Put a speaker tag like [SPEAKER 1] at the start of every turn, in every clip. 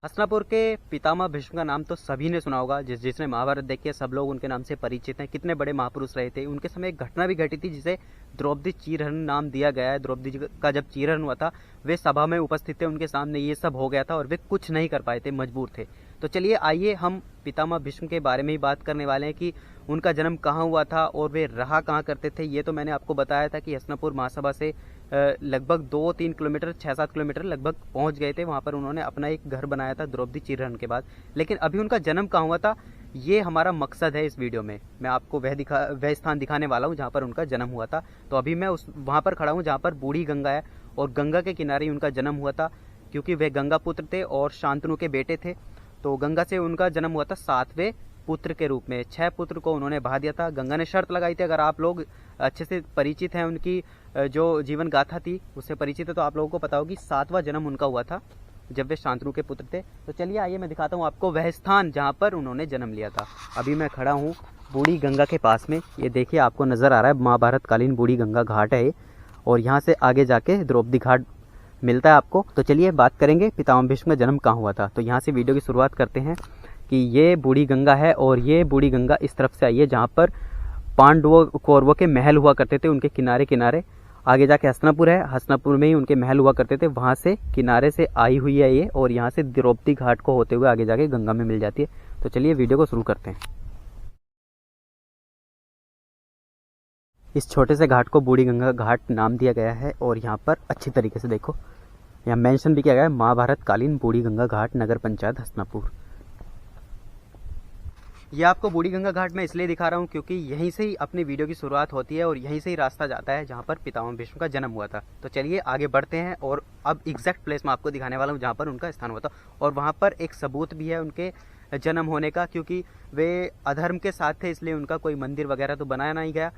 [SPEAKER 1] हस्तिनापुर के पितामह भीष्म का नाम तो सभी ने सुना होगा। जिसने महाभारत देखी है सब लोग उनके नाम से परिचित हैं। कितने बड़े महापुरुष रहे थे। उनके समय एक घटना भी घटी थी जिसे द्रौपदी चीरहरण नाम दिया गया है। द्रौपदी जी का जब चीरहरण हुआ था वे सभा में उपस्थित थे, उनके सामने ये सब हो गया था और वे कुछ नहीं कर पाए थे, मजबूर थे। तो चलिए आइए हम पितामह भीष्म के बारे में ही बात करने वाले हैं कि उनका जन्म कहाँ हुआ था और वे रहा कहाँ करते थे। ये तो मैंने आपको बताया था कि हस्तिनापुर महासभा से लगभग 2-3 किलोमीटर 6-7 किलोमीटर लगभग पहुंच गए थे। वहां पर उन्होंने अपना एक घर बनाया था द्रौपदी चीरहरण के बाद। लेकिन अभी उनका जन्म कहाँ हुआ था ये हमारा मकसद है। इस वीडियो में मैं आपको वह स्थान दिखाने वाला हूँ जहाँ पर उनका जन्म हुआ था। तो अभी मैं वहाँ पर खड़ा हूँ जहाँ पर बूढ़ी गंगा है और गंगा के किनारे उनका जन्म हुआ था, क्योंकि वे गंगा पुत्र थे और शांतनु के बेटे थे। तो गंगा से उनका जन्म हुआ था 7वें पुत्र के रूप में। 6 पुत्र को उन्होंने बहा दिया था। गंगा ने शर्त लगाई थी, अगर आप लोग अच्छे से परिचित हैं, उनकी जो जीवन गाथा थी उससे परिचित है, तो आप लोगों को पता होगी 7वां जन्म उनका हुआ था जब वे शांतनु के पुत्र थे। तो चलिए आइए मैं दिखाता हूँ आपको वह स्थान जहाँ पर उन्होंने जन्म लिया था। अभी मैं खड़ा हूँ बूढ़ी गंगा के पास में। ये देखिए आपको नज़र आ रहा है महाभारत कालीन बूढ़ी गंगा घाट है और यहाँ से आगे जाके द्रौपदी घाट मिलता है आपको। तो चलिए बात करेंगे पितामह भीष्म का जन्म कहाँ हुआ था। तो यहाँ से वीडियो की शुरुआत करते हैं कि ये बूढ़ी गंगा है और ये बूढ़ी गंगा इस तरफ से आई है जहाँ पर पांडवों कौरवों के महल हुआ करते थे। उनके किनारे किनारे आगे जाके हस्तिनापुर है, हस्तिनापुर में ही उनके महल हुआ करते थे। वहां से किनारे से आई हुई है ये और यहाँ से द्रौपदी घाट को होते हुए आगे जाके गंगा में मिल जाती है। तो चलिए वीडियो को शुरू करते हैं। इस छोटे से घाट को बूढ़ी गंगा घाट नाम दिया गया है और यहाँ पर अच्छी तरीके से देखो, यहाँ मेंशन भी किया गया है महाभारत कालीन बूढ़ी गंगा घाट नगर पंचायत हस्तिनापुर। ये आपको बूढ़ी गंगा घाट में इसलिए दिखा रहा हूँ क्योंकि यहीं से ही अपनी वीडियो की शुरुआत होती है और यहीं से ही रास्ता जाता है जहाँ पर पितामह भीष्म का जन्म हुआ था। तो चलिए आगे बढ़ते हैं और अब एग्जैक्ट प्लेस मैं आपको दिखाने वाला हूँ जहाँ पर उनका स्थान हुआ था। और वहाँ पर एक सबूत भी है उनके जन्म होने का, क्योंकि वे अधर्म के साथ थे इसलिए उनका कोई मंदिर वगैरह तो बनाया नहीं गया।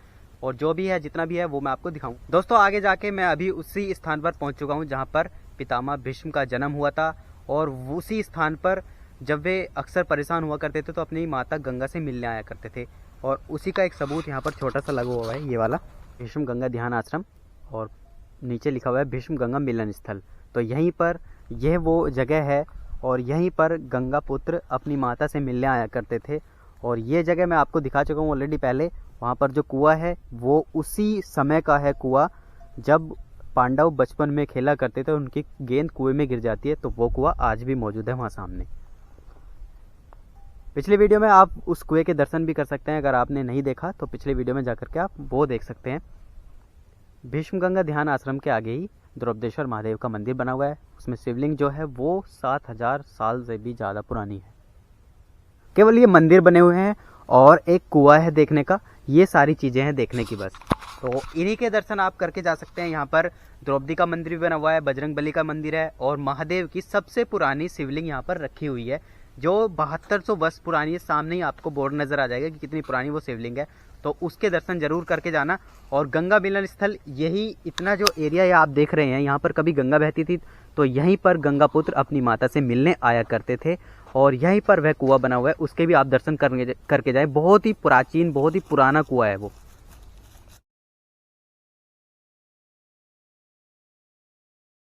[SPEAKER 1] और जो भी है जितना भी है वो मैं आपको दिखाऊँ। दोस्तों आगे जाके मैं अभी उसी स्थान पर पहुँच चुका हूँ जहाँ पर पितामह भीष्म का जन्म हुआ था। और उसी स्थान पर जब वे अक्सर परेशान हुआ करते थे तो अपनी माता गंगा से मिलने आया करते थे। और उसी का एक सबूत यहाँ पर छोटा सा लगा हुआ है, ये वाला भीष्म गंगा ध्यान आश्रम, और नीचे लिखा हुआ है भीष्म गंगा मिलन स्थल। तो यहीं पर यह वो जगह है और यहीं पर गंगा पुत्र अपनी माता से मिलने आया करते थे। और ये जगह मैं आपको दिखा चुका हूँ ऑलरेडी पहले। वहाँ पर जो कुआं है वो उसी समय का है कुआं जब पांडव बचपन में खेला करते थे, उनकी गेंद कुएं में गिर जाती है। तो वो कुआं आज भी मौजूद है वहाँ सामने। पिछले वीडियो में आप उस कुएं के दर्शन भी कर सकते हैं। अगर आपने नहीं देखा तो पिछले वीडियो में जाकर के आप वो देख सकते हैं। भीष्म गंगा ध्यान आश्रम के आगे ही द्रौपदेश्वर महादेव का मंदिर बना हुआ है। उसमें शिवलिंग जो है वो 7000 साल से भी ज़्यादा पुरानी है। केवल ये मंदिर बने हुए हैं और एक कुआं है देखने का, ये सारी चीज़ें हैं देखने की बस। तो इन्हीं के दर्शन आप करके जा सकते हैं। यहाँ पर द्रौपदी का मंदिर भी बना हुआ है, बजरंगबली का मंदिर है और महादेव की सबसे पुरानी शिवलिंग यहाँ पर रखी हुई है जो 7200 वर्ष पुरानी है। सामने ही आपको बोर्ड नजर आ जाएगा कि कितनी पुरानी वो शिवलिंग है। तो उसके दर्शन जरूर करके जाना। और गंगा मिलन स्थल यही इतना जो एरिया है आप देख रहे हैं, यहाँ पर कभी गंगा बहती थी तो यहीं पर गंगा पुत्र अपनी माता से मिलने आया करते थे और यहीं पर वह कुआं बना हुआ है, उसके भी आप दर्शन करके जाए। बहुत ही प्राचीन बहुत ही पुराना कुआं है वो।